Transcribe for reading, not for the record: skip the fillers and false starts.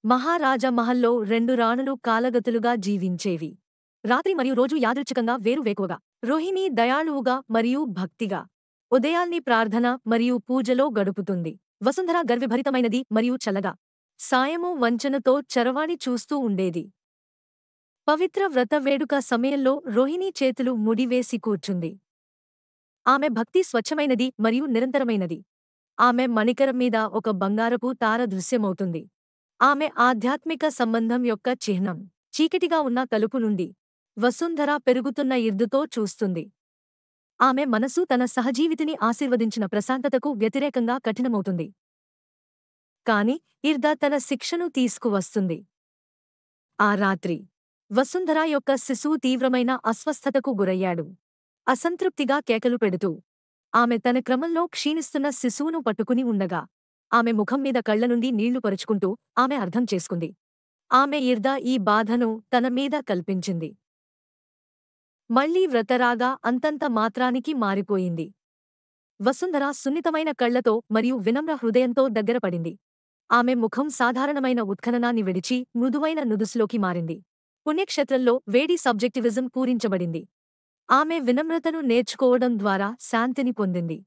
మహారాజా మహల్లో 2 రాణులు కాలగతులుగా జీవించేవి. రాత్రి మరియు రోజు యాదృచ్ఛికంగా వేకువగా. రోహిణి దయాళువుగా మరియు భక్తిగా ఉదయాన్ని ప్రార్థన మరియు పూజలో గడుపుతుంది. వసుంధర గర్విభరితమైనది మరియు చల్లగా. సాయము వంచనతో చరవాణి చూస్తూ ఉండేది. పవిత్ర వ్రత వేడుక సమయంలో రోహిణి చేతులు ముడివేసి కూర్చుంది. ఆమె భక్తి స్వచ్ఛమైనది మరియు నిరంతరమైనది. ఆమె మణికరం మీద ఒక బంగారపు తార దృశ్యమవుతుంది. ఆమె ఆధ్యాత్మిక సంబంధం యొక్క చిహ్నం. చీకటిగా ఉన్న తలుపు నుండి వసుంధర పెరుగుతున్న ఇర్దుతో చూస్తుంది. ఆమె మనసు తన సహజీవితిని ఆశీర్వదించిన ప్రశాంతతకు వ్యతిరేకంగా కఠినమవుతుంది. కాని ఇర్దా తన శిక్షను తీసుకువస్తుంది. ఆ రాత్రి వసుంధర యొక్క శిశువు తీవ్రమైన అస్వస్థతకు గురయ్యాడు. అసంతృప్తిగా కేకలు పెడుతూ ఆమె తన క్రమంలో క్షీణిస్తున్న శిశువును పట్టుకుని ఉండగా ఆమె ముఖం మీద కళ్ల నుండి నీళ్లు పరుచుకుంటూ ఆమె అర్థం చేసుకుంది. ఆమె ఇర్దా ఈ బాధను తన మీద కల్పించింది. మళ్లీ వ్రతరాగా అంతంత మాత్రానికి మారిపోయింది. వసుంధర సున్నితమైన కళ్లతో మరియు వినమ్ర హృదయంతో దగ్గరపడింది. ఆమె ముఖం సాధారణమైన ఉత్ఖననాన్ని విడిచి మృదువైన నుదుసులోకి మారింది. పుణ్యక్షేత్రంలో వేడి సబ్జెక్టివిజం పూరించబడింది. ఆమె వినమ్రతను నేర్చుకోవడం ద్వారా శాంతిని పొందింది.